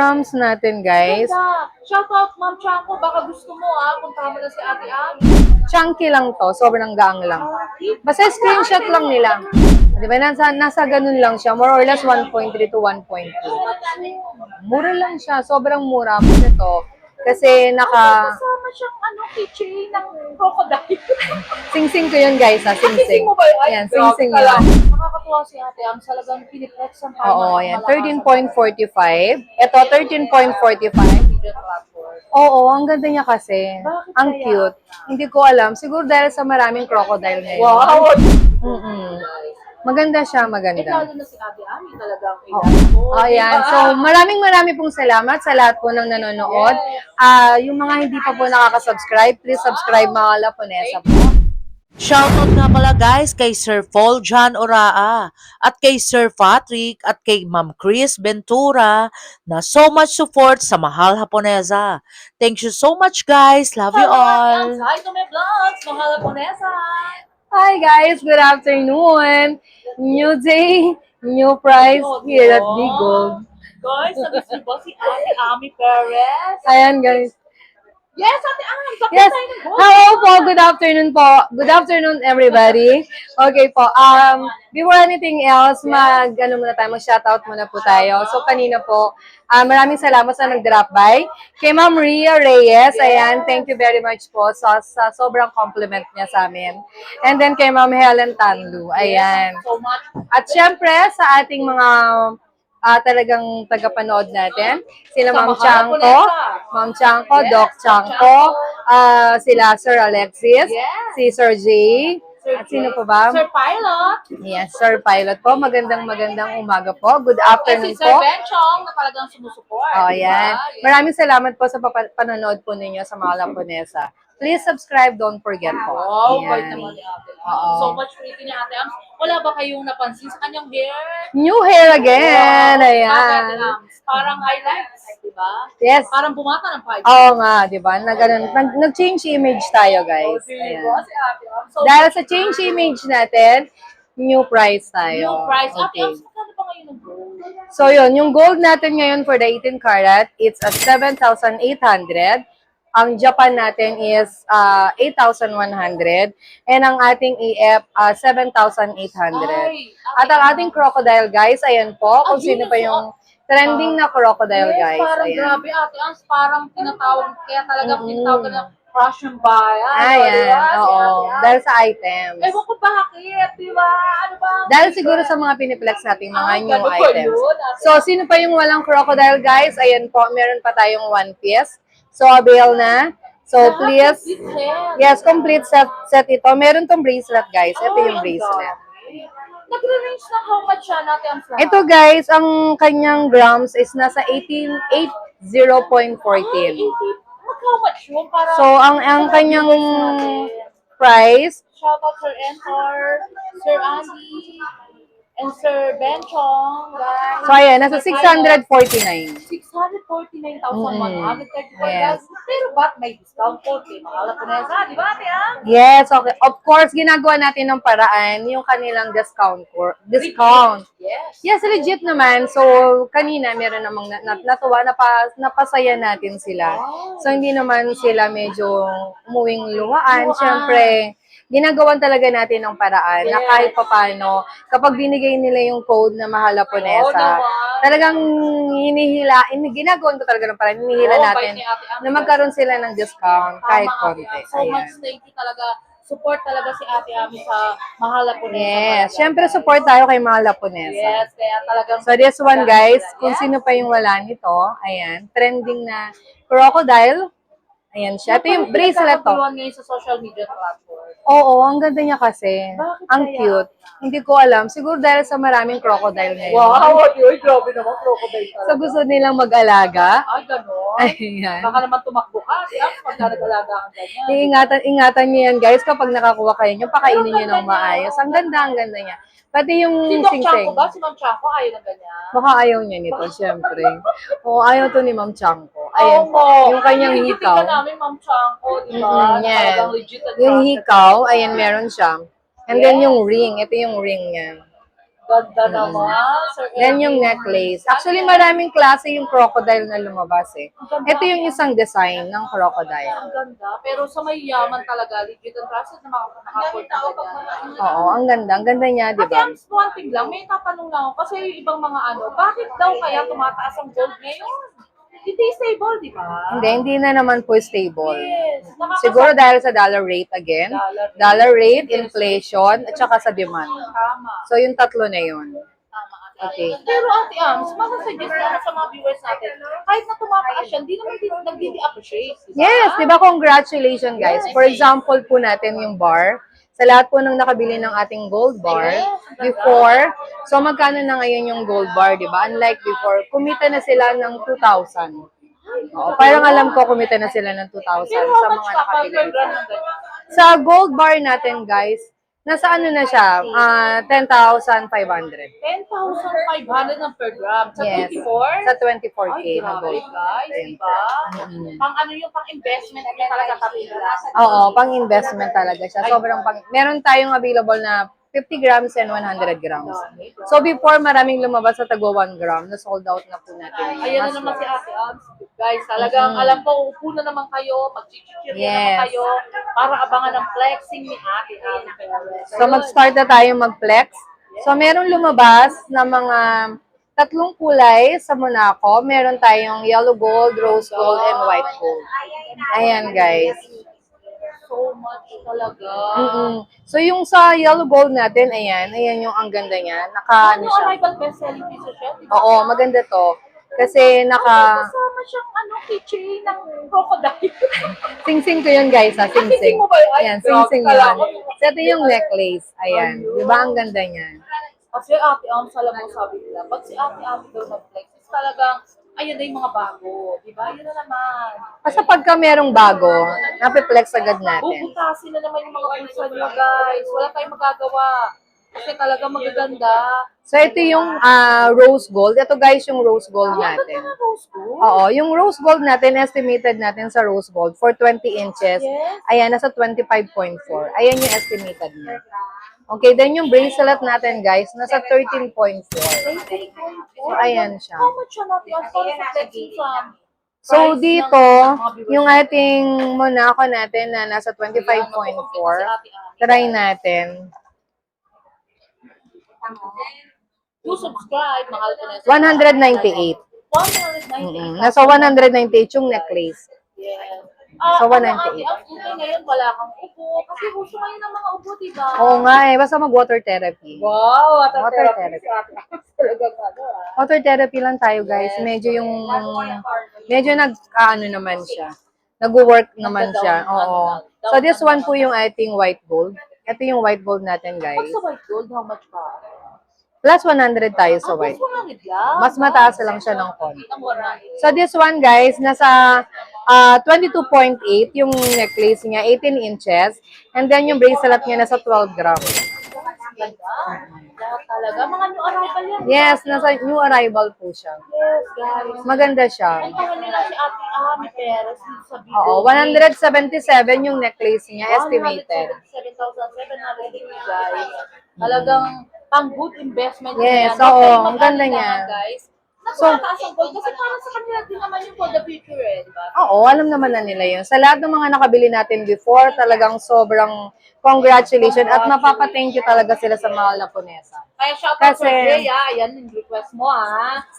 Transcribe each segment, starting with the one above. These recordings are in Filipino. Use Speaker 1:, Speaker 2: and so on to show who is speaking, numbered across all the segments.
Speaker 1: Drums natin, guys.
Speaker 2: Ganda. Shoutout, Ma'am Chanko. Baka gusto mo, puntahan mo na si Ate Ami.
Speaker 1: Chunky lang to. Sobrang gaang lang. Basta screenshot lang nila. Di ba? Nasa ganun lang siya. More or less 1.3 to 1.2. Mura lang siya. Sobrang mura po nito. Kasi
Speaker 2: Kasama siyang keychain ng crocodile.
Speaker 1: Sing-sing ko yun, guys.
Speaker 2: Sing-sing mo ba yun?
Speaker 1: Ayan, sing-sing
Speaker 2: ka lang.
Speaker 1: yun.
Speaker 2: Nakakatuwa si Ate Am. Talagang piniplex ang
Speaker 1: Oo, yan. 13.45. Ito, 13.45. Oo, ang ganda niya kasi.
Speaker 2: Bakit
Speaker 1: Ang
Speaker 2: kaya?
Speaker 1: cute. Hindi ko alam. Siguro dahil sa maraming crocodile ngayon.
Speaker 2: Wow!
Speaker 1: Maganda siya, maganda.
Speaker 2: Lalo na si Ate Ami talagang
Speaker 1: Ayan. So, maraming pong salamat sa lahat po ng nanonood. Yung mga hindi pa po nakaka-subscribe, please subscribe mga Laponesa po.
Speaker 3: Shoutout nga pala guys kay Sir Paul John Oraa at kay Sir Patrick at kay Ma'am Chris Ventura na so much support sa Mahal Haponesa. Thank you so much guys. Love you all.
Speaker 2: Hi to my vlogs, Mahal Haponesa!
Speaker 1: Hi guys, good afternoon. New day, new price here at Bigog.
Speaker 2: Guys, nabis niyo ba si Ate Ami Perez?
Speaker 1: Ayan guys.
Speaker 2: Yes, Ate Ami! Bakit
Speaker 1: Yes.
Speaker 2: tayo ng
Speaker 1: Hello po. Good afternoon po. Good afternoon, everybody. Okay po. Before anything else, muna tayo, mag-shoutout muna po tayo. So, kanina po, maraming salamat sa nag-drop by. Kay Ma'am Ria Reyes, ayan, thank you very much po sa sobrang compliment niya sa amin. And then kay Ma'am Helen Tanlu, ayan.
Speaker 2: so much.
Speaker 1: At syempre, sa ating mga talagang tagapanood natin, sila Ma'am Chanko, Ma'am Chanko, Doc Chanko, sila Sir Alexis, si Sir Jay, at sino po ba?
Speaker 2: Sir Pilot.
Speaker 1: Yes, Sir Pilot po. Magandang umaga po. Good afternoon
Speaker 2: Si Sir
Speaker 1: po.
Speaker 2: Benchong na talagang sumusuport.
Speaker 1: Oh, yan. Maraming salamat po sa panonood po ninyo sa mga Laponesa. Please subscribe, don't forget po.
Speaker 2: Wow,
Speaker 1: Yan.
Speaker 2: bait naman ni Ate Am.
Speaker 1: Oo.
Speaker 2: So much pretty ni Ate Am. Wala ba kayong napansin sa kanyang hair?
Speaker 1: New hair again.
Speaker 2: Wow,
Speaker 1: Ayan.
Speaker 2: Ate Am. Parang highlights, di ba?
Speaker 1: Yes.
Speaker 2: Parang bumata ng 5.
Speaker 1: Oo nga, di ba? Nag-change image tayo, guys. Ayan.
Speaker 2: Si Ate Am. So,
Speaker 1: Dahil sa change image natin, new price tayo.
Speaker 2: new price. Ate
Speaker 1: Okay.
Speaker 2: Am, magkano ba ngayon ng gold?
Speaker 1: So yun, yung gold natin ngayon for the 18 karat, it's at 7,800. Ang Japan natin is 8,100. And ang ating EF, 7,800.
Speaker 2: Ay,
Speaker 1: At ang ating crocodile, guys, ayan po, kung sino pa yung trending na crocodile,
Speaker 2: yes,
Speaker 1: guys.
Speaker 2: parang
Speaker 1: Ayan.
Speaker 2: grabe Ate Am. Parang tinatawag, kaya talagang tinatawag na Russian bayan.
Speaker 1: Ayan,
Speaker 2: Diba? Si
Speaker 1: oo.
Speaker 2: Ate Am.
Speaker 1: Dahil sa items.
Speaker 2: Ewan ko bakit, di ba? Ano ba?
Speaker 1: Dahil siguro sa mga piniplex nating mga new
Speaker 2: ganun ba
Speaker 1: items.
Speaker 2: yun, Ate
Speaker 1: So, sino pa yung walang crocodile, guys? Ayan po, meron pa tayong one piece. So, avail na. So,
Speaker 2: Lahat
Speaker 1: please.
Speaker 2: complete set.
Speaker 1: Yes, complete set ito. Meron tong bracelet, guys. Ito yung bracelet.
Speaker 2: Nagre-range ng how much siya natin ang flat?
Speaker 1: Ito, guys, ang kanyang grams is nasa 80.14.
Speaker 2: How much yun? Para
Speaker 1: So, ang kanyang price,
Speaker 2: shoutout Sir Entor, Sir Andy, and Sir Benchong, guys.
Speaker 1: so, ayan, nasa
Speaker 2: Sir
Speaker 1: 649.
Speaker 2: 649,135.
Speaker 1: Yes.
Speaker 2: Pero ba't may discount code? Mahal po na di ba, Ate Am?
Speaker 1: Yes, okay. Of course, ginagawa natin ng paraan yung kanilang discount.
Speaker 2: Yes.
Speaker 1: Yes, legit naman. So, kanina meron namang natuwa, napasaya natin sila. So, hindi naman sila medyo umuwing luhaan. Siyempre, ginagawan talaga natin ng paraan na kahit papano, kapag binigay nila yung code na Mahal Haponesa, talagang ginagawan ko talaga ng paraan, hinihila natin na magkaroon sila ng discount kahit konti.
Speaker 2: So
Speaker 1: Ayan.
Speaker 2: much thank you talaga. Support talaga si Ate Ami sa Mahal Haponesa.
Speaker 1: Yes, syempre support tayo kay Mahal Haponesa.
Speaker 2: Yes, kaya talagang
Speaker 1: So this one, guys, kung sino pa yung wala nito, ayan, trending na crocodile. Ayan siya. Ito yung bracelet to.
Speaker 2: Pinagkakaguluhan ngayon sa social media platform.
Speaker 1: Oo, ang ganda niya kasi.
Speaker 2: Bakit
Speaker 1: Ang
Speaker 2: kaya?
Speaker 1: cute. Hindi ko alam. Siguro dahil sa maraming crocodile ngayon.
Speaker 2: Wow, grabe naman, crocodile talaga.
Speaker 1: So gusto nilang mag-alaga.
Speaker 2: Ay, gano'n.
Speaker 1: Ayan.
Speaker 2: Baka naman tumakbo ka. Pag nag-alaga kang ganyan.
Speaker 1: Ingatan niyo yan, guys, kapag nakakuha kayo nyo, pakainin niyo ng maayos. Ang ganda niya. Pati yung
Speaker 2: Si Doc
Speaker 1: sing-sing.
Speaker 2: Chanko ba? Si Ma'am Chanko ayaw ng ganyan.
Speaker 1: Baka ayaw niya nito, syempre. Oo, ayaw to ni Ma'am Chanko.
Speaker 2: Oo
Speaker 1: Ayan.
Speaker 2: po.
Speaker 1: Yung kanyang hikaw.
Speaker 2: Hindi namin Ma'am Chanko, di ba?
Speaker 1: Yan.
Speaker 2: Talagang legit and
Speaker 1: Yung
Speaker 2: trusted.
Speaker 1: hikaw, ayan, meron siya. And then yung ring. Ito yung ring niya.
Speaker 2: Ganda naman, Sir
Speaker 1: Then yung
Speaker 2: Erwin.
Speaker 1: necklace. Actually, maraming klase yung crocodile na lumabas eh. Ito yung isang design ng crocodile.
Speaker 2: Ang ganda. Pero sa may yaman talaga, legit and trusted na maka-afford na ganyan.
Speaker 1: Oo, ang ganda. Ang ganda niya, di
Speaker 2: Ate
Speaker 1: ba?
Speaker 2: Ams, one thing lang, may tatanong lang ako. Kasi yung ibang mga bakit daw kaya tumataas ang gold ngayon? Hindi stable, di ba?
Speaker 1: Hindi na naman po stable.
Speaker 2: Yes.
Speaker 1: Siguro dahil sa dollar rate again. Dollar rate, inflation, at saka sa demand.
Speaker 2: Tama.
Speaker 1: So, yung tatlo na yun.
Speaker 2: Tama, Ate
Speaker 1: Okay.
Speaker 2: Ams. Pero Ate Ams, masasuggest naman sa mga viewers natin, kahit na tumataas siya, hindi naman nagdi-appreciate. Diba?
Speaker 1: Yes, di ba? Congratulations, guys. For example po natin yung bar. Sa lahat po ng nakabili ng ating gold bar, before, so magkano na ngayon yung gold bar, di ba? Unlike before, kumita na sila ng 2,000. Oo, parang alam ko kumita na sila ng 2,000
Speaker 2: Pero
Speaker 1: sa
Speaker 2: how
Speaker 1: mga
Speaker 2: much ka per
Speaker 1: nakabili.
Speaker 2: gram ng ganyan?
Speaker 1: Sa gold bar natin, guys, nasa ano na siya, 10,500.
Speaker 2: 10,500 ng per gram. Sa
Speaker 1: Yes.
Speaker 2: 24?
Speaker 1: Sa 24K
Speaker 2: Ay,
Speaker 1: na
Speaker 2: grabe
Speaker 1: gold.
Speaker 2: guys, diba? Pang ano yung pang investment nyo talaga kapila.
Speaker 1: Oo, pang investment talaga siya. Sobrang meron tayong available na 50 grams and 100 grams. So before, maraming lumabas sa tagwa 1 gram, na sold out na po natin.
Speaker 2: Ayan na naman si Ate Ams. Guys, talagang alam ko, upo na naman kayo, mag-chichir na naman
Speaker 1: Yes.
Speaker 2: kayo, para abangan ang flexing ni Ate Ams.
Speaker 1: So mag-start na tayo mag-flex. So meron lumabas na mga tatlong kulay sa Monaco. Meron tayong yellow gold, rose gold, and white gold. Ayan, guys.
Speaker 2: So much talaga.
Speaker 1: So yung sa yellow gold natin, ayan yung ang ganda niya. Naka ano
Speaker 2: Ano
Speaker 1: siya.
Speaker 2: arrival best-selling piece siya? Diba?
Speaker 1: Oo, maganda to. Kasi naka
Speaker 2: Kasama siyang keychain ng crocodile.
Speaker 1: sing-sing ko yun, guys, ha,
Speaker 2: Sing-sing
Speaker 1: sing-sing.
Speaker 2: mo ba yun? Ay,
Speaker 1: Ayan, sing-sing
Speaker 2: grabe
Speaker 1: yun.
Speaker 2: pala.
Speaker 1: So ito yung necklace. Ayan. Di ba ang ganda niyan?
Speaker 2: Kasi Ate Ams, alam mo sabi nila, pag si Ate Ams daw mag-flex, is talagang, ayun na yung mga bago. Diba? Yun na naman.
Speaker 1: Basta pagka merong bago, napiplex agad natin.
Speaker 2: Bubutasin na naman yung mga bulsa nyo, guys. Wala tayong magagawa. Kasi talaga magaganda.
Speaker 1: So ito yung rose gold. Ito, guys, yung rose gold natin.
Speaker 2: Ang rose ko.
Speaker 1: Oo, yung rose gold natin, estimated natin sa rose gold for 20 inches.
Speaker 2: Yes.
Speaker 1: Ayan, nasa 25.4. Ayan yung estimated niya. Okay, then yung bracelet natin, guys, nasa 13.4. So, ayan siya.
Speaker 2: How much siya natin? Ang para sa flexing sa
Speaker 1: So, dito, yung ating Monaco natin na nasa 25.4, try natin.
Speaker 2: To subscribe, mahal ko na.
Speaker 1: 198.
Speaker 2: 198.
Speaker 1: Nasa 198 yung necklace.
Speaker 2: Yes.
Speaker 1: So,
Speaker 2: Ate
Speaker 1: 198.
Speaker 2: Ams, buti ngayon wala kang upo. Kasi gusto ngayon ng mga upo, diba?
Speaker 1: Oo nga eh, basta mag-water therapy.
Speaker 2: Wow, water
Speaker 1: Water
Speaker 2: therapy.
Speaker 1: therapy.
Speaker 2: Si Ate Ams talagang
Speaker 1: Water therapy lang tayo, guys. Medyo nag-ano naman siya. Nag-work naman siya. Oo. So, this one po yung ating white gold. Ito yung white gold natin,
Speaker 2: Pag
Speaker 1: guys.
Speaker 2: sa white gold, how much pa?
Speaker 1: Plus 100 tayo sa white.
Speaker 2: Plus 100 lang.
Speaker 1: Mas mataas lang siya ng konti.
Speaker 2: Ang 100.
Speaker 1: So, this one, guys, nasa 22.8 yung necklace niya, 18 inches. And then, yung bracelet niya nasa 12 grams.
Speaker 2: Ganda. Lahat talaga. Mga new arrival yan.
Speaker 1: Yes, nasa new arrival po siya.
Speaker 2: Yes, guys.
Speaker 1: Maganda siya.
Speaker 2: Puntahan nyo lang si Ate Ami Perez dito sa video.
Speaker 1: Oo, 177 yung necklace niya, estimated.
Speaker 2: 177,780, guys. Talagang pang good investment.
Speaker 1: Yes,
Speaker 2: yan.
Speaker 1: oo,
Speaker 2: Huwag kayong
Speaker 1: ang ganda
Speaker 2: mag-alala,
Speaker 1: niya.
Speaker 2: guys.
Speaker 1: So,
Speaker 2: Nagmataas ang gold kasi para sa kanila din naman yung for the future eh, di ba?
Speaker 1: Oo, alam naman na nila yun. Sa lahat ng mga nakabili natin before, talagang sobrang congratulations at mapapa-thank you talaga sila sa mahal na Punesa.
Speaker 2: Kaya shoutout
Speaker 1: Kasi-
Speaker 2: Sir Jay, ayan yung request mo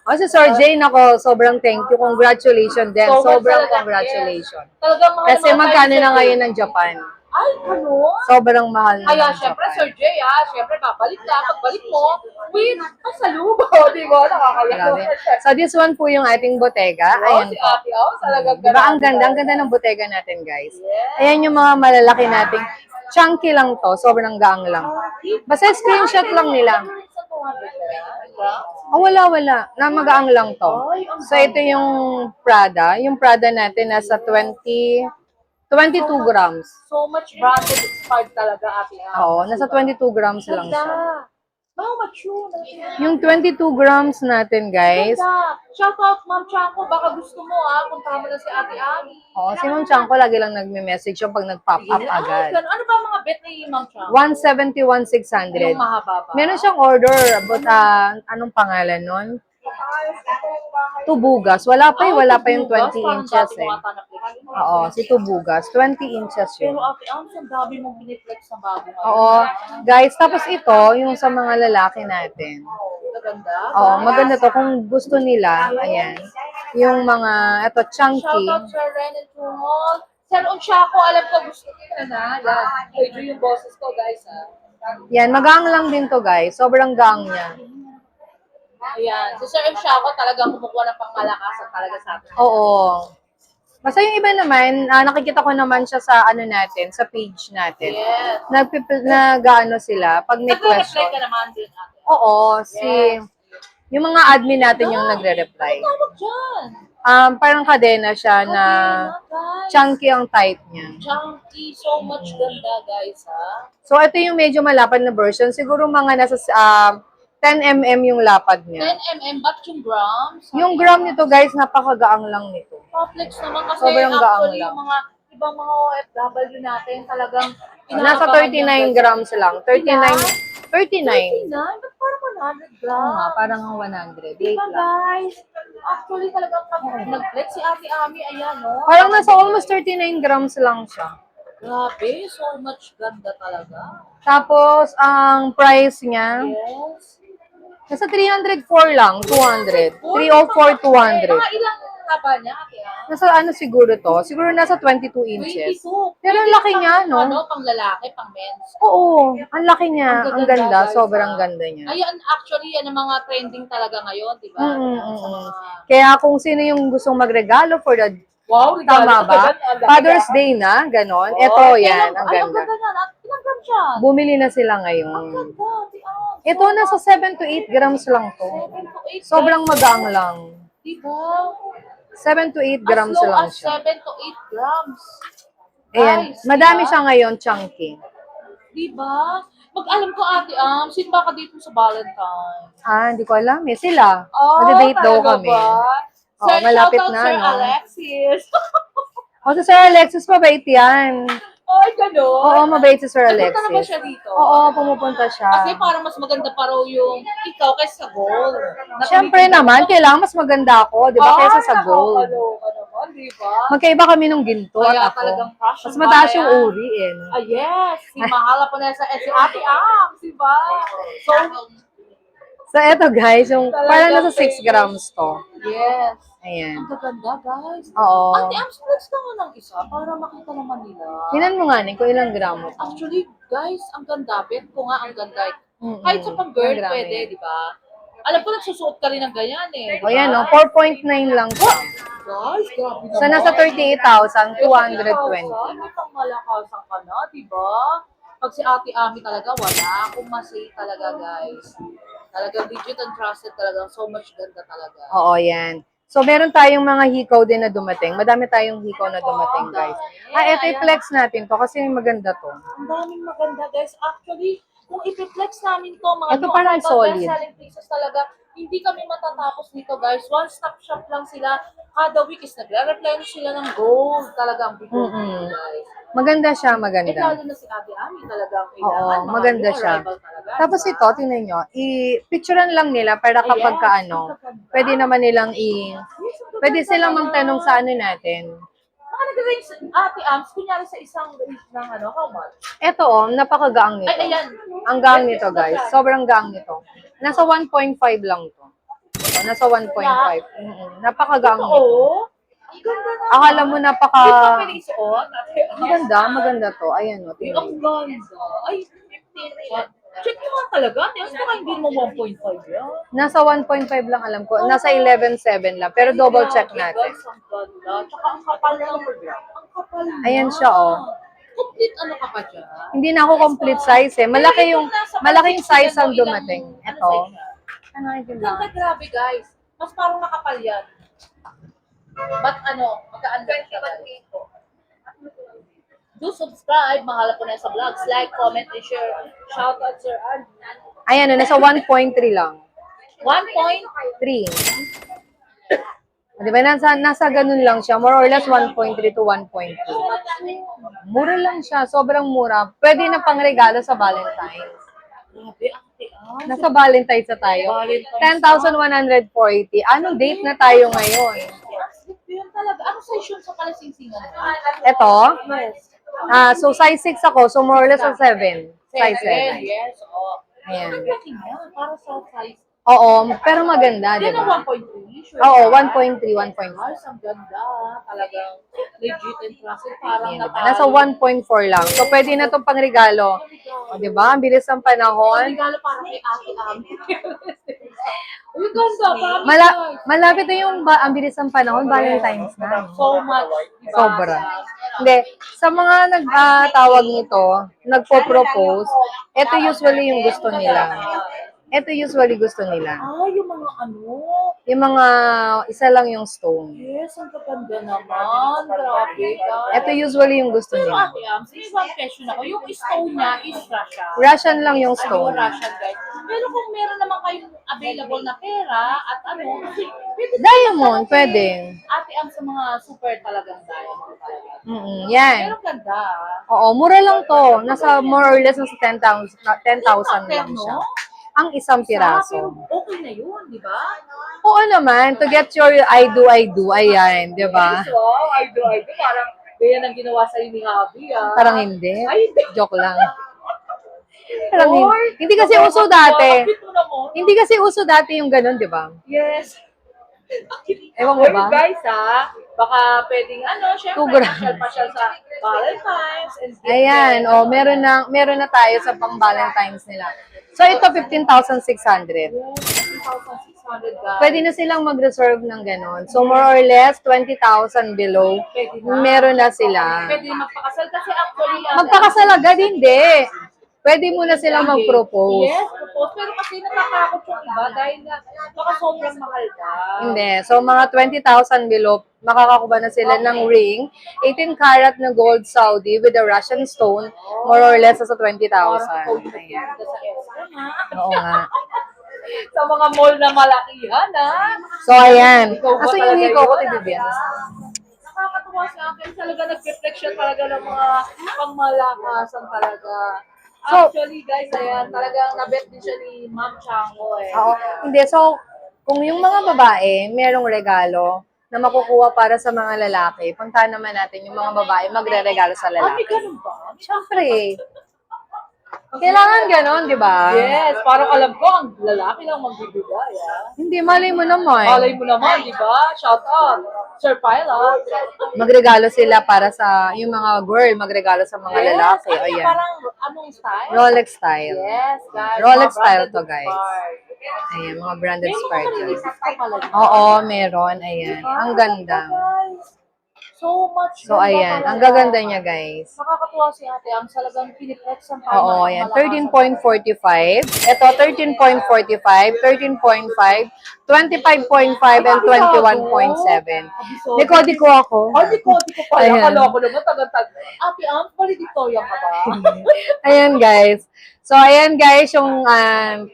Speaker 1: O si Sir Jay, nako, sobrang thank you. Congratulations din. Sobrang
Speaker 2: talaga,
Speaker 1: congratulations.
Speaker 2: yes. Talagang mahal
Speaker 1: Kasi
Speaker 2: na mahal
Speaker 1: magkano
Speaker 2: tayo,
Speaker 1: na
Speaker 2: Sir
Speaker 1: ngayon
Speaker 2: Jay.
Speaker 1: ng Japan?
Speaker 2: Ay, ano?
Speaker 1: Sobrang mahal na
Speaker 2: Kaya
Speaker 1: ng
Speaker 2: syempre
Speaker 1: Japan.
Speaker 2: Sir Jay syempre babalik ka. Pagbalik mo, with pasalubo, di ba? Nakakaya.
Speaker 1: Grabe. So this one po yung ating bottega. Ayan
Speaker 2: Si
Speaker 1: po.
Speaker 2: Ate Ams, talagang
Speaker 1: Diba ang
Speaker 2: grabe.
Speaker 1: ganda? Ang ganda ng bottega natin, guys.
Speaker 2: Yes.
Speaker 1: Ayan yung mga malalaki nating. Chunky lang to. Sobrang gaang lang. Basta screenshot lang nila.
Speaker 2: Sa 200
Speaker 1: Oh, wala. Na magaang lang to. So, ito yung Prada. Yung Prada natin nasa 22 grams.
Speaker 2: So much branded expired talaga, Ate Ams.
Speaker 1: Oo, nasa 22 grams lang siya.
Speaker 2: Ganda. How much yun?
Speaker 1: Yung 22 grams natin, guys.
Speaker 2: Ganda. Shout out, Ma'am Chanko. Baka gusto mo, punta mo na si Ate Ami.
Speaker 1: Oo, si Ma'am Chanko lagi lang nagme-message yung pag nag-pop up agad.
Speaker 2: Ganun. Ano ba mga bet ni Ma'am Chanko?
Speaker 1: 171,600.
Speaker 2: Yung mahaba ba?
Speaker 1: Meron siyang order, but anong pangalan nun? Tubugas. Wala pa yung 20 inches eh. Oo, si Tubugas. 20 inches yun.
Speaker 2: Pero Ate Ami, ang dami mong biniflex sa bago ngayon.
Speaker 1: Oo. Guys, tapos ito, yung sa mga lalaki natin.
Speaker 2: Maganda.
Speaker 1: Oo, maganda to. Kung gusto nila, ayan. Yung mga, ito, chunky.
Speaker 2: Shout out Sir Ren and Tumol. Sir Unchako, alam ko gusto nila na. Yan. Medyo yung boses ko, guys,
Speaker 1: Yan, magang lang din to, guys. Sobrang gang niya.
Speaker 2: Ayan. Si Sir Unchako talagang kumukuha ng pangmalakasan talaga sa atin.
Speaker 1: Oo. Basta yung iba naman, nakikita ko naman siya sa ano natin, sa page natin.
Speaker 2: Yes.
Speaker 1: Nag-ano sila, pag may
Speaker 2: Nagre-reply
Speaker 1: question.
Speaker 2: ka naman din, ate.
Speaker 1: Oo, yung mga admin natin yung nagre-reply.
Speaker 2: Tawag dyan.
Speaker 1: Parang kadena siya na
Speaker 2: Guys.
Speaker 1: chunky ang type niya.
Speaker 2: Chunky. So much ganda, guys, ha?
Speaker 1: So, ito yung medyo malapad na version. Siguro mga nasa 10 mm yung lapad
Speaker 2: 10
Speaker 1: niya.
Speaker 2: mm, ba't yung grams?
Speaker 1: Yung gram nito, guys, napakagaang lang nito.
Speaker 2: Complex naman kasi
Speaker 1: Sobrang gaang
Speaker 2: actually
Speaker 1: lang.
Speaker 2: yung mga ibang mga OFW natin talagang
Speaker 1: Nasa 39 grams lang. 39. 39.
Speaker 2: 39? Ba't parang 100 grams?
Speaker 1: Oo nga, parang 100. Wait
Speaker 2: Diba,
Speaker 1: lang.
Speaker 2: guys? Actually talagang pag nag-flex si Ate Ami, ayan, no?
Speaker 1: Parang nasa almost 39 grams lang siya.
Speaker 2: Grabe, so much ganda talaga.
Speaker 1: Tapos, ang price niya,
Speaker 2: Yes.
Speaker 1: nasa 304 lang, 200. 304, 200.
Speaker 2: Mga ilang haba niya, Ate Ami?
Speaker 1: Nasa ano siguro to? Siguro nasa 22 inches.
Speaker 2: 22.
Speaker 1: Pero ang laki niya, no?
Speaker 2: Ano, pang lalaki, pang men's.
Speaker 1: Oo, ang laki niya. Ang
Speaker 2: gaganda,
Speaker 1: ganda,
Speaker 2: guys,
Speaker 1: sobrang
Speaker 2: ah.
Speaker 1: ganda niya.
Speaker 2: Ayun, actually, yan ang mga trending talaga ngayon, di ba? Sa mga...
Speaker 1: Kaya kung sino yung gustong magregalo for the
Speaker 2: Wow,
Speaker 1: tama ba? Father's Day na, ganon. Ito, yan, ang
Speaker 2: Ay, ang
Speaker 1: ganda.
Speaker 2: ganda na. Ilang gram siya?
Speaker 1: Bumili na sila
Speaker 2: Ang
Speaker 1: ngayon.
Speaker 2: ganda, Ate Ami.
Speaker 1: Ito, nasa 7 to 8 grams lang to.
Speaker 2: 7 to 8
Speaker 1: Sobrang
Speaker 2: grams.
Speaker 1: magaang lang.
Speaker 2: Diba?
Speaker 1: 7 to 8 grams
Speaker 2: As low
Speaker 1: lang
Speaker 2: as
Speaker 1: siya.
Speaker 2: 7 to 8 grams.
Speaker 1: Ayan,
Speaker 2: Guys,
Speaker 1: madami
Speaker 2: diba?
Speaker 1: siya ngayon, chunky.
Speaker 2: Diba? Mag-alam ko, Ate Am, sino ba ka dito sa Valentine?
Speaker 1: Hindi ko alam eh. Sila.
Speaker 2: Oh,
Speaker 1: Mag-date daw
Speaker 2: talaga
Speaker 1: kami.
Speaker 2: ba?
Speaker 1: Oo,
Speaker 2: Sir,
Speaker 1: malapit
Speaker 2: shoutout
Speaker 1: na,
Speaker 2: Sir
Speaker 1: no?
Speaker 2: Alexis.
Speaker 1: O, si Sir Alexis, mabait yan.
Speaker 2: Ay, gano'n?
Speaker 1: Oo, mabait si Sir
Speaker 2: Nagpunta na ba
Speaker 1: Alexis.
Speaker 2: siya dito?
Speaker 1: Oo, pumupunta siya.
Speaker 2: Kasi parang mas maganda pa raw yung ikaw kaysa sa gold.
Speaker 1: Siyempre naman, kailangan mas maganda ako, di ba, kaysa sa gold.
Speaker 2: Nakakaloka naman, di ba?
Speaker 1: Magkaiba kami nung ginto
Speaker 2: Kaya
Speaker 1: at ako.
Speaker 2: talagang crush
Speaker 1: Mas
Speaker 2: yung
Speaker 1: mataas yung
Speaker 2: bayan.
Speaker 1: uri eh. No?
Speaker 2: Ah, yes. Si Mahala po na sa si Ate Am, di ba? So,
Speaker 1: So, eto guys, yung
Speaker 2: Talagang
Speaker 1: parang nasa 6
Speaker 2: famous.
Speaker 1: grams to.
Speaker 2: yes.
Speaker 1: Ayan.
Speaker 2: Ang gaganda, guys.
Speaker 1: Oo.
Speaker 2: Ate Am, flex ka nga ng isa para makita naman nila.
Speaker 1: Tingnan mo nga kung ilang gramo to.
Speaker 2: Actually, guys, ang ganda. Bet ko nga ang ganda.
Speaker 1: Mm-mm.
Speaker 2: Kahit sa pang-girl,
Speaker 1: Ang gramo
Speaker 2: pwede,
Speaker 1: yan.
Speaker 2: di ba? Alam ko, nagsusuot ka rin ng ganyan eh.
Speaker 1: O yan, no? 4.9 lang siya.
Speaker 2: Guys, grabe naman.
Speaker 1: So, nasa 38,220.
Speaker 2: May pangmalakasan ka na, di ba? Pag si Ate Ami talaga, wala akong masay talaga, guys. Talagang legit and trusted talaga. So much ganda talaga.
Speaker 1: Oo, yan. So, meron tayong mga hikaw din na dumating. Madami tayong hikaw na dumating, guys. Ito i-flex natin to kasi maganda to.
Speaker 2: Ang daming maganda, guys. Actually, kung i-flex namin to, mga
Speaker 1: Ito parang solid.
Speaker 2: best-selling pieces talaga, hindi kami matatapos nito, guys. One-stop shop lang sila. Kada week is nagre-replenish sila ng gold. Talagang big gold, guys.
Speaker 1: Maganda siya,
Speaker 2: Eh,
Speaker 1: maganda.
Speaker 2: lalo na si Ate Ami talagang
Speaker 1: Oo,
Speaker 2: kailangan. mga
Speaker 1: maganda
Speaker 2: new
Speaker 1: siya.
Speaker 2: arrival talaga,
Speaker 1: Tapos
Speaker 2: diba?
Speaker 1: ito, tingnan nyo, i-picturean lang nila para kapag ka ano, pwede naman nilang pwede silang magtanong sa ano natin.
Speaker 2: Baka nag-range, Ate Ams, kunyari sa isang range ng ano, how much?
Speaker 1: Ito, napakagaang nito.
Speaker 2: Ay, ayan.
Speaker 1: Ang gaang nito, guys. Sobrang gaang nito. Nasa 1.5 lang to. Ito, nasa 1.5. Napakagaang nito.
Speaker 2: Oo. Ang ganda na.
Speaker 1: Akala mo
Speaker 2: Hindi
Speaker 1: napaka...
Speaker 2: pa pwede isuot, Ate Ams.
Speaker 1: Maganda, maganda to. Ayan, o,
Speaker 2: Ay,
Speaker 1: tingnan
Speaker 2: ang
Speaker 1: nyo.
Speaker 2: ganda. Ay, 15. Check mo nga talaga. Ate Ams, baka hindi mo 1.5 yan.
Speaker 1: Nasa 1.5 lang alam ko. Nasa 11.7 lang. Pero double check natin.
Speaker 2: Guys, ang ganda. Tsaka ang kapal lang. Ang kapal na.
Speaker 1: Ayan siya, oh.
Speaker 2: Complete ano ka pa dyan?
Speaker 1: Hindi na ako complete size eh. Malaking size ang dumating. Ito. Ano yung
Speaker 2: Ganda, grabe guys. Mas parang nakapal yan. But ano, magkaan lang siya guys. Do subscribe, mahal po na sa vlogs. Like, comment, and share. Shout out Sir Andy.
Speaker 1: Ayan, nasa 1.3 lang.
Speaker 2: 1.3.
Speaker 1: 3. Di ba? Nasa ganun lang siya. More or less 1.3 to 1.2. Mura lang siya. Sobrang mura. Pwede na pang regalo sa Valentine's.
Speaker 2: Grabe, ate, ah.
Speaker 1: Nasa Valentine's na tayo.
Speaker 2: Valentine's
Speaker 1: 10,140. Anong date na tayo ngayon?
Speaker 2: Yun talaga. Ano size yun sa palasingsingan?
Speaker 1: Ito,
Speaker 2: Yes.
Speaker 1: so size 6 ako. So more or less a 7. Size 7.
Speaker 2: Yes, oo.
Speaker 1: Ayan.
Speaker 2: Ang laki niya, para sa size.
Speaker 1: Oo, pero maganda, di
Speaker 2: Yan
Speaker 1: ba?
Speaker 2: ang 1.3. Sure
Speaker 1: Oo,
Speaker 2: ka?
Speaker 1: 1.3, 1.4.
Speaker 2: Ay, ang ganda. Talagang legit and trusted. Parang
Speaker 1: Ayan, diba?
Speaker 2: natalo.
Speaker 1: Nasa 1.4 lang. So, pwede na itong pangregalo. O, di ba? Ang bilis ng panahon.
Speaker 2: Regalo para kay Ate Ami. Uy, ganda. Promise,
Speaker 1: Mala-
Speaker 2: guys.
Speaker 1: malapit na yung ang bilis ng panahon, Valentine's na.
Speaker 2: So much. Diba?
Speaker 1: Sobra. Hindi. Sa mga nagtawag nito, nagpo-propose, ito usually yung gusto nila. Ito usually gusto nila.
Speaker 2: Ah, yung mga ano.
Speaker 1: Yung mga, isa lang yung stone.
Speaker 2: Yes, ang ganda naman. Grabe, guys.
Speaker 1: Ito usually yung gusto
Speaker 2: Pero
Speaker 1: nila.
Speaker 2: Ate Am, sige one question ako. Yung stone niya is Russia.
Speaker 1: Russian lang yung
Speaker 2: Ay, yung
Speaker 1: stone.
Speaker 2: Russian, guys. Pero kung meron naman kayong available na pera at ano, pwede
Speaker 1: Diamond, pwede.
Speaker 2: Ate Am sa mga super talagang diamond talaga.
Speaker 1: Yan.
Speaker 2: Pero ganda.
Speaker 1: Oo, mura lang to. Nasa more or less nasa 10,000 lang siya. Ang isang piraso.
Speaker 2: Pero okay na yun, di ba?
Speaker 1: Oo naman, to get your I do, ayan, di ba?
Speaker 2: Wow, I do. Parang ganyan ang ginawa sa'yo ni Habi, ah.
Speaker 1: Parang hindi.
Speaker 2: Ay, hindi.
Speaker 1: Joke lang. Parang
Speaker 2: Or,
Speaker 1: hindi kasi uso dati.
Speaker 2: Bakit mo naman?
Speaker 1: Hindi kasi uso dati yung ganun, di ba?
Speaker 2: Yes.
Speaker 1: Ewan mo
Speaker 2: Or
Speaker 1: ba?
Speaker 2: guys, ha? Baka pwedeng, syempre,
Speaker 1: Tugra.
Speaker 2: pasyal-pasyal sa Valentine's. And
Speaker 1: Ayan, meron na tayo sa pang Valentine's nila. So ito 15,600.
Speaker 2: 2,600 guys.
Speaker 1: Pwede na silang mag-reserve ng ganun. So more or less 20,000 below, meron na sila.
Speaker 2: Pwede magpakasal kasi actually,
Speaker 1: Magpakasal agad, hindi. Pwede muna silang mag-propose.
Speaker 2: Yes, propose. Pero kasi natatakot yung iba dahil na baka sobrang mahal daw.
Speaker 1: Hindi. So, mga 20,000 below, makakakuha na sila ng ring. 18 karat na gold Saudi with a Russian stone, more or less sa 20,000. Ayan.
Speaker 2: Sa SM, ha?
Speaker 1: Oo nga.
Speaker 2: Sa mga mall na malakihan, ha?
Speaker 1: So, ayan.
Speaker 2: Ikaw ba
Speaker 1: Aso yung
Speaker 2: talaga
Speaker 1: hikaw ko,
Speaker 2: yun,
Speaker 1: Tibibin?
Speaker 2: Nakakatuwa sa akin. Talaga nag-reflection talaga ng mga pangmalakasan talaga.
Speaker 1: So-
Speaker 2: Actually, guys, ayan, talagang nabet din siya ni Ma'am Chango, eh.
Speaker 1: Oo. Hindi. So, kung yung mga babae, merong regalo na makukuha para sa mga lalaki, puntahan naman natin yung mga babae magre-regalo sa
Speaker 2: May
Speaker 1: lalaki.
Speaker 2: ganun ba?
Speaker 1: Siyempre. Kailangan ganon, di ba?
Speaker 2: Yes, parang alam ko, ang lalaki lang magbibigay, ah.
Speaker 1: Hindi, malay mo naman.
Speaker 2: Malay mo naman, di ba? Shout out, Sir Pilot.
Speaker 1: Magregalo sila para sa, yung mga girl, magregalo sa mga lalaki.
Speaker 2: Ano,
Speaker 1: Ayan.
Speaker 2: parang anong style?
Speaker 1: Rolex style.
Speaker 2: Yes, guys.
Speaker 1: Rolex
Speaker 2: mga
Speaker 1: style
Speaker 2: branded
Speaker 1: to, guys.
Speaker 2: inspired.
Speaker 1: Ayan, mga branded
Speaker 2: May mga
Speaker 1: sparkles.
Speaker 2: releases ka pala.
Speaker 1: Oo, meron. Ayan. Ang ganda.
Speaker 2: Guys. So much.
Speaker 1: So,
Speaker 2: ganda
Speaker 1: ayan.
Speaker 2: talaga.
Speaker 1: Ang gaganda niya, guys.
Speaker 2: Nakakatuwa si ate. Ang salagang piniplex ang
Speaker 1: Oo, ayan. 13.45. Ito, 13.45, 13.5, 25.5, and 21.7. Diko ako.
Speaker 2: Ay, di ko pala.
Speaker 1: Ayan.
Speaker 2: Kala ko naman tagantag. Ate, valedictorian ka ba?
Speaker 1: Ayan, guys. So, ayan, guys, yung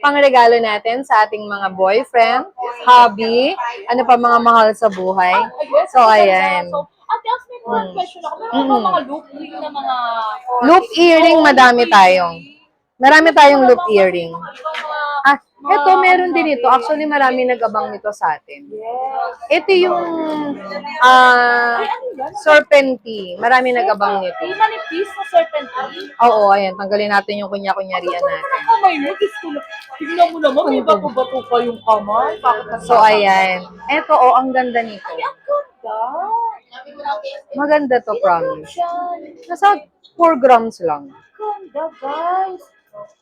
Speaker 1: pangregalo natin sa ating mga boyfriend, hobby, ano pa mga mahal sa buhay.
Speaker 2: Yes,
Speaker 1: So,
Speaker 2: ang ganda.
Speaker 1: ayan.
Speaker 2: So, ate, ask me one question ako. Meron ba mga loop ring na mga...
Speaker 1: Loop earring, madami tayong. Marami tayong loop earring. Ah, ito, meron din ito. Actually, marami nag-abang nito sa atin.
Speaker 2: Yes.
Speaker 1: Ito yung serpentine. Marami nag-abang nito.
Speaker 2: Di manipis na serpentine.
Speaker 1: Oo, ayan. Tanggalin natin yung kunya-kunyarian natin.
Speaker 2: Kamay mo, Diyos ko lang. Tignan mo naman, may bato-bato pa yung kamay. Bakit na
Speaker 1: So, ayan. Ito, ang ganda nito.
Speaker 2: Ang ganda.
Speaker 1: Maganda to, promise.
Speaker 2: Yan.
Speaker 1: Nasa 4 grams lang.
Speaker 2: Ganda, guys.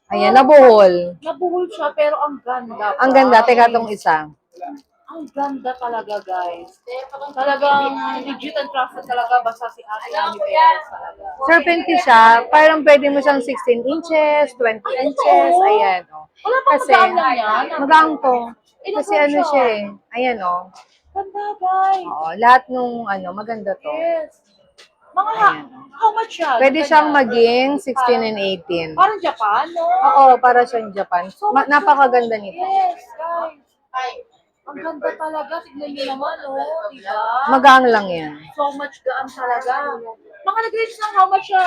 Speaker 1: Ayan, nabuhol.
Speaker 2: Nabuhol siya, pero ang ganda.
Speaker 1: Ang ganda.
Speaker 2: guys.
Speaker 1: Teka, itong isa.
Speaker 2: Ang ganda talaga, guys. Talagang legit and trusted talaga basta si Ate Ami Perez talaga.
Speaker 1: Serpentine siya. Parang pwede mo siyang 16 inches, 20 inches. Ayan, oh.
Speaker 2: Wala pang
Speaker 1: Kasi,
Speaker 2: magaan lang yan.
Speaker 1: magaang to.
Speaker 2: Ilang
Speaker 1: Kasi ano siya eh. Ayan, oh.
Speaker 2: Ganda, guys.
Speaker 1: Oo, lahat nung maganda to.
Speaker 2: Yes. Mga, how much siya?
Speaker 1: Pwede
Speaker 2: Ganyan.
Speaker 1: siyang maging 16 and 18.
Speaker 2: Parang Japan, no?
Speaker 1: Oo, para siyang Japan. Napakaganda nito.
Speaker 2: Yes, guys. Ang ganda talaga. Tignan niyo naman, oh. Diba?
Speaker 1: Magaan lang yan.
Speaker 2: So much gaan talaga. Mga nag-reach ng how much siya?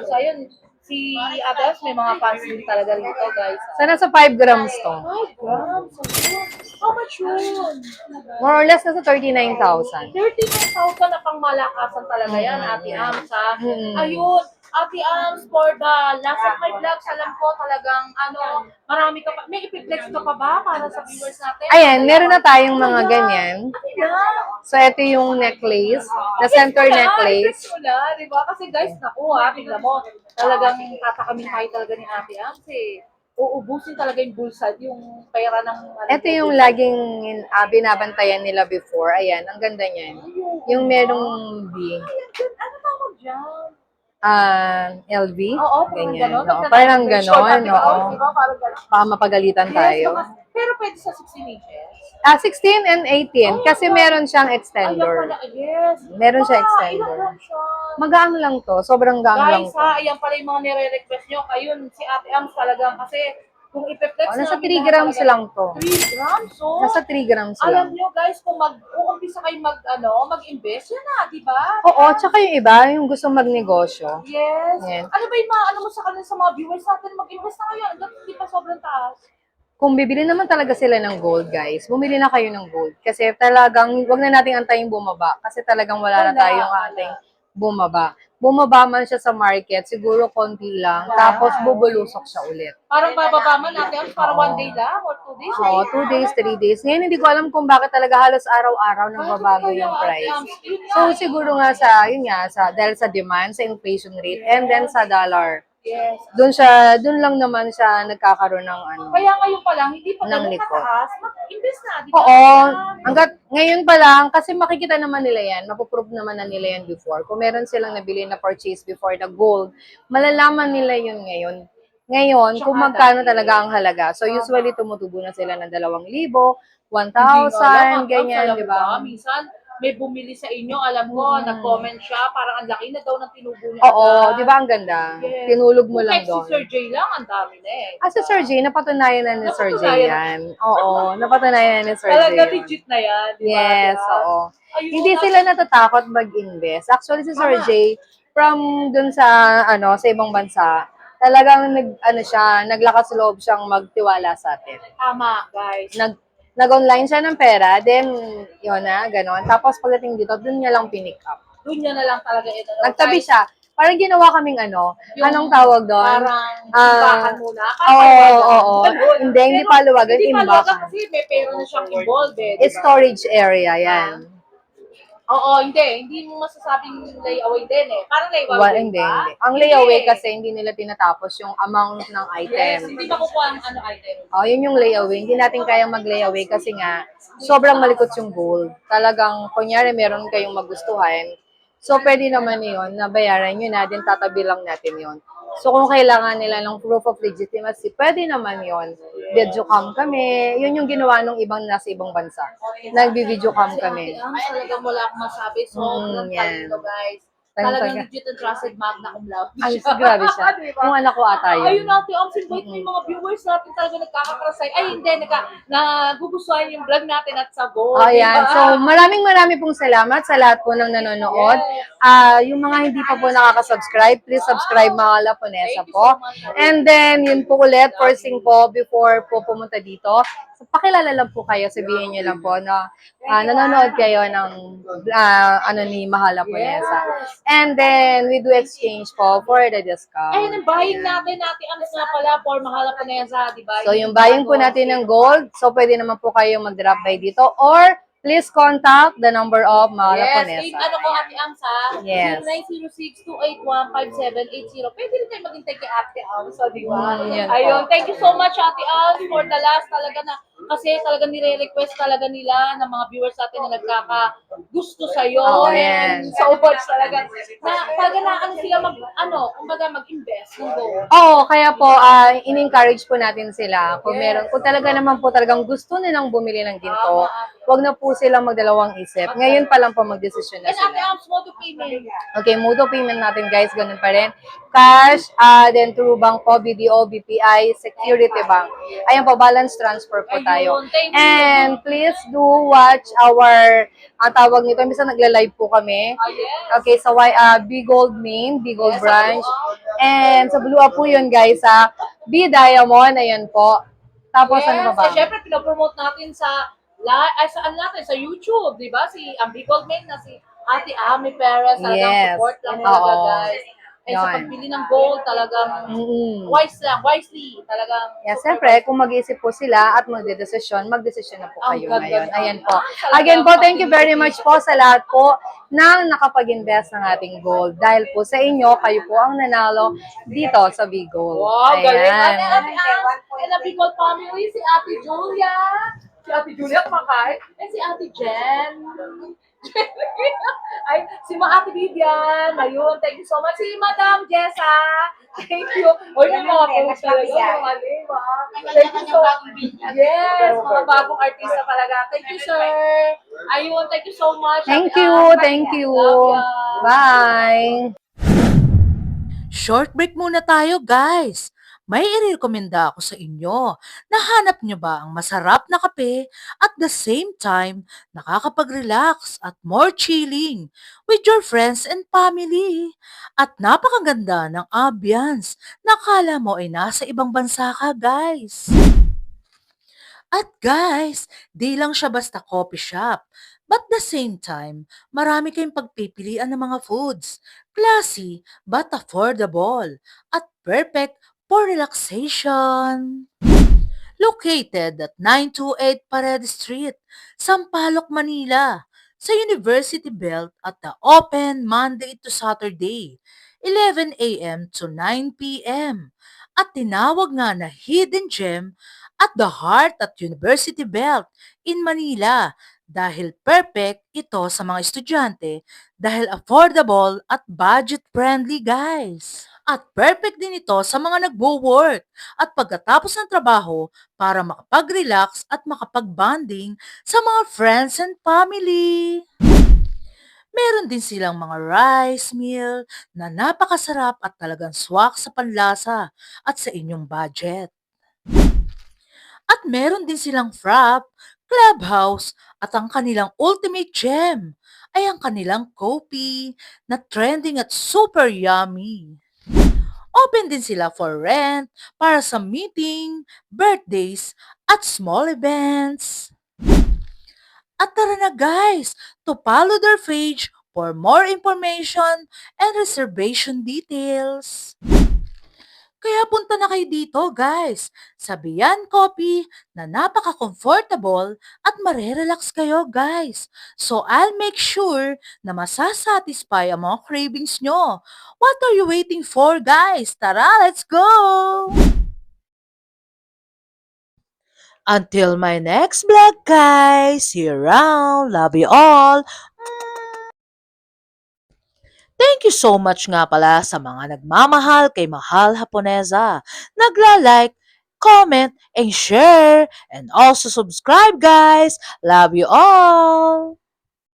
Speaker 2: So, ayun. Si Ate Els, may mga fans din talaga rito, guys.
Speaker 1: So, nasa 5 grams to.
Speaker 2: 5 grams. How much yun?
Speaker 1: More or less, nasa 39,000.
Speaker 2: 39,000 na pang malakasan talaga yan, Ate Ams, ha?
Speaker 1: Mm.
Speaker 2: Ayun, Ate Ams, for the last of my vlogs, alam ko talagang, marami ka pa. May ipiplex ka pa ba para sa viewers natin?
Speaker 1: Ayan, meron na tayong mga ganyan.
Speaker 2: Yeah.
Speaker 1: So, ito yung necklace. Na center necklace.
Speaker 2: Wala, di ba? Kasi guys, naku ha, tingnan mo. Talagang tatakamin tayo talaga ni Ate Ams eh. Uubusin talaga yung bulsa, yung pera ng...
Speaker 1: Ito yung laging binabantayan nila before. Ayan, ang ganda niyan. Yung merong B.
Speaker 2: Ano tawag dyan?
Speaker 1: LV.
Speaker 2: Oo,
Speaker 1: Ganyan.
Speaker 2: gano'n.
Speaker 1: Oo, parang ganon.
Speaker 2: Oo.
Speaker 1: Oo.
Speaker 2: Diba? Parang gano'n.
Speaker 1: Baka mapagalitan tayo.
Speaker 2: Pero pwede sa 16 inches.
Speaker 1: 16 and 18. Kasi meron siyang extender.
Speaker 2: Yes.
Speaker 1: Meron siya
Speaker 2: Ilan
Speaker 1: extender.
Speaker 2: lang siya?
Speaker 1: Magaan lang to. Sobrang gaan lang
Speaker 2: Guys
Speaker 1: to.
Speaker 2: ha, ayan pala yung mga nire-request nyo. Ayun, si Ate Ams talagang kasi kung ipeplex
Speaker 1: Nasa
Speaker 2: namin
Speaker 1: 3 grams
Speaker 2: talaga-
Speaker 1: lang to.
Speaker 2: 3 grams, oh.
Speaker 1: Nasa 3 grams
Speaker 2: Alam
Speaker 1: lang.
Speaker 2: nyo guys, kung mag-uumpisa kayo mag-invest, yan na, di ba?
Speaker 1: Oo, tsaka yung iba, yung gusto magnegosyo.
Speaker 2: Yes.
Speaker 1: Yan.
Speaker 2: Ano ba yung mga mo sa kanila sa mga viewers natin, mag-invest na kayo, hanggang hindi pa sobrang taas.
Speaker 1: Kung bibili naman talaga sila ng gold, guys, bumili na kayo ng gold. Kasi talagang, wag na nating antayin bumaba. Kasi talagang wala na tayong ating bumaba. Bumaba man siya sa market, siguro konti lang. Tapos bubulusok siya ulit.
Speaker 2: Parang bababa man natin, para 1 day lang or 2 days.
Speaker 1: Oo, 2 days, 3 days. Ngayon, hindi ko alam kung bakit talaga halos araw-araw nagbabago yung price. So, siguro nga dahil sa demand, sa inflation rate, and then sa dollar.
Speaker 2: Yes.
Speaker 1: Doon lang naman siya nagkakaroon ng
Speaker 2: Kaya ngayon pa lang, hindi pa
Speaker 1: Ng
Speaker 2: ganun
Speaker 1: liko.
Speaker 2: kataas, mag-invest na, di ba?
Speaker 1: Oo, hanggat ngayon pa lang, kasi makikita naman nila yan, mapuprove naman na nila yan before. Kung meron silang nabili na purchase before the gold, malalaman nila yun ngayon. Ngayon, kung magkano talaga ang halaga. So, usually, tumutubo na sila ng 2,000, 1,000, ganyan, di ba?
Speaker 2: Minsan, may bumili sa inyo, alam ko, nag-comment siya, parang ang laki na daw ng tinubo niya.
Speaker 1: Oo, di ba ang ganda?
Speaker 2: Yes.
Speaker 1: Tinulog mo lang
Speaker 2: Kahit
Speaker 1: doon.
Speaker 2: si Sir Jay lang, ang dami na eh.
Speaker 1: Si Sir Jay, napatunayan na ni Sir Jay
Speaker 2: Napatunayan.
Speaker 1: yan. Oo, napatunayan na ni Sir Jay
Speaker 2: Talaga
Speaker 1: yan.
Speaker 2: legit na yan, di ba?
Speaker 1: Yes,
Speaker 2: Diba?
Speaker 1: oo.
Speaker 2: Ayun,
Speaker 1: Hindi sila natatakot mag-invest. Actually, si Sir
Speaker 2: Tama.
Speaker 1: Jay, from dun sa ibang bansa, talagang naglakas loob siyang magtiwala sa atin.
Speaker 2: Tama, guys.
Speaker 1: Nag-online siya ng pera, then, yun na, ganon. Tapos pagdating dito, dun niya lang pinick up.
Speaker 2: Doon niya na lang talaga ito.
Speaker 1: Nagtabi siya. Parang ginawa kaming anong tawag doon?
Speaker 2: Parang imbakan muna.
Speaker 1: Oo. Hindi paluwagan,
Speaker 2: Hindi paluwagan
Speaker 1: imbakan.
Speaker 2: kasi may pera na siyang involved eh.
Speaker 1: It's storage area, yan.
Speaker 2: Oo, hindi mo masasabing layaway din eh. Parang layaway
Speaker 1: Hindi.
Speaker 2: ba?
Speaker 1: Ang layaway kasi hindi nila tinatapos yung amount ng
Speaker 2: Yes,
Speaker 1: item.
Speaker 2: hindi makukuha ang item.
Speaker 1: Yun yung layaway. Hindi natin kayang mag-layaway kasi nga, sobrang malikot yung gold. Talagang, kunyari, meron kayong magustuhan. So, pwede naman yun, nabayaran nyo na, din tatabi lang natin yun. So, kung kailangan nila ng proof of legitimacy, pwede naman yun. Video cam kami. Yun yung ginawa ng ibang nasa ibang bansa. Nagbi-video cam kami.
Speaker 2: Talagang wala akong masabi. Sobrang
Speaker 1: yan.
Speaker 2: talino, guys.
Speaker 1: Talino
Speaker 2: Talagang
Speaker 1: talaga.
Speaker 2: legit and trusted magna cum laude.
Speaker 1: Ay, grabe siya.
Speaker 2: Diba?
Speaker 1: Yung anak ko ata
Speaker 2: Ayun
Speaker 1: yun.
Speaker 2: natin, ang sinbait mo yung mga viewers natin talaga nagkakakrasay. Ay, hindi, nagugustuhan yung vlog natin at sa go.
Speaker 1: Ayan. So, maraming pong salamat sa lahat po ng nanonood. Yung mga hindi pa po nakaka-subscribe, please subscribe mga Laponesa po. And then, yun po ulit, first thing po, before po pumunta dito, pakilala lang po kayo, sabihin nyo lang po na nanonood kayo ng ni Mahal Laponesa. And then, we do exchange po for the discount.
Speaker 2: Ayun, ang buying natin ang nga pala for Mahal Laponesa, di ba?
Speaker 1: So, yung buying po natin ng gold, so pwede naman po kayo mag-drop by dito or please contact the number of Mahal Laponesa.
Speaker 2: Ano ko, Ate Ams, ha?
Speaker 1: Yes.
Speaker 2: 0906-281-5780. Pwede rin kayo maghintay kay Ate Ams, di ba?
Speaker 1: Yan po.
Speaker 2: Ayun, thank you so much, Ate Ams, for the last talaga na Kasi talaga nire-request talaga nila ng mga viewers natin na nagkaka-gusto sa'yo.
Speaker 1: Oo,
Speaker 2: And
Speaker 1: yan.
Speaker 2: so much talaga. Talaga na ano sila kumbaga mag-invest ng gold.
Speaker 1: Oo, kaya po, in-encourage po natin sila. Kung talaga naman po talagang gusto nilang bumili ng ginto, wag na po silang magdalawang isip. Ngayon pa lang po magdesisyon na
Speaker 2: And Ate
Speaker 1: sila.
Speaker 2: Ams, mo to payment.
Speaker 1: Okay, mode of payment natin guys, ganun pa rin. Cash, then through Bangko, BDO, BPI, Security Bank. Ayan po, balance transfer po tayo.
Speaker 2: Ayun, thank you.
Speaker 1: And please do watch our, tawag nito, minsan nagla-live po kami.
Speaker 2: Yes.
Speaker 1: Okay, sa B-Gold main, B-Gold
Speaker 2: Yes,
Speaker 1: branch.
Speaker 2: sa Blue Up.
Speaker 1: And sa Blue Up po yun guys, B-Diamond, ayan po. Tapos ano pa ba?
Speaker 2: Eh, syempre, pinapromote natin sa saan natin? Sa YouTube, di ba? Si Big Gold Main na si Ate Ami Perez. Talagang
Speaker 1: Yes.
Speaker 2: support lang talaga,
Speaker 1: Oo.
Speaker 2: guys. And sa
Speaker 1: Yun.
Speaker 2: pagbili ng gold, talagang wisely. Talagang
Speaker 1: Yes, siyempre, kung mag-iisip po sila at magdedesisyon na po
Speaker 2: Ang
Speaker 1: kayo
Speaker 2: ganda
Speaker 1: ngayon.
Speaker 2: naman.
Speaker 1: Ayan po.
Speaker 2: Talagang
Speaker 1: Again po, thank you very
Speaker 2: pag-ibig.
Speaker 1: much po sa lahat po na nakapag-invest ng ating gold. Dahil po sa inyo, kayo po ang nanalo dito sa Big Gold.
Speaker 2: wow, galing. Ate
Speaker 1: Ayan.
Speaker 2: Ams, and the Big Gold family, si Ate Julia. Si Ate Julia kumakain. And si Ate Jen. Ay, si Ate Vivian. Ayun, thank you so much. Si Madam Jessa. Thank you. Oy, may mga post talaga. Mga diba? Thank you so much. Yes, mga bagong artista talaga. Thank you, sir. Ayun, thank you so much.
Speaker 1: Thank
Speaker 2: Ate
Speaker 1: you,
Speaker 2: Ams.
Speaker 1: thank you.
Speaker 2: Love ya.
Speaker 1: Bye.
Speaker 3: Short break muna tayo, guys. May irekomenda ako sa inyo. Nahanap nyo ba ang masarap na kape at the same time nakakapag-relax at more chilling with your friends and family? At napakaganda ng ambience na akala mo ay nasa ibang bansa ka, guys. At guys, di lang siya basta coffee shop. But the same time, marami kayong pagpipilian ng mga foods. Classy but affordable. At perfect for relaxation. Located at 928 Paredes Street, Sampaloc, Manila, sa University Belt at the open Monday to Saturday, 11 a.m. to 9 p.m. At tinawag nga na Hidden Gem at the heart at University Belt in Manila dahil perfect ito sa mga estudyante dahil affordable at budget-friendly, guys. At perfect din ito sa mga nagwo-work at pagkatapos ng trabaho para makapag-relax at makapag-bonding sa mga friends and family. Meron din silang mga rice meal na napakasarap at talagang swak sa panlasa at sa inyong budget. At meron din silang frap, clubhouse at ang kanilang ultimate gem ay ang kanilang kopi na trending at super yummy. Open din sila for rent para sa meeting, birthdays, at small events. At tara na guys, to follow their page for more information and reservation details. Kaya punta na kayo dito guys, sa Bian Coffee na napaka-comfortable at marerelax kayo guys. So I'll make sure na masasatisfy ang mga cravings nyo. What are you waiting for guys? Tara, let's go! Until my next vlog guys, see you around, love you all. Thank you so much nga pala sa mga nagmamahal kay Mahal Haponesa. Nagla-like, comment, and share. And also subscribe guys. Love you all!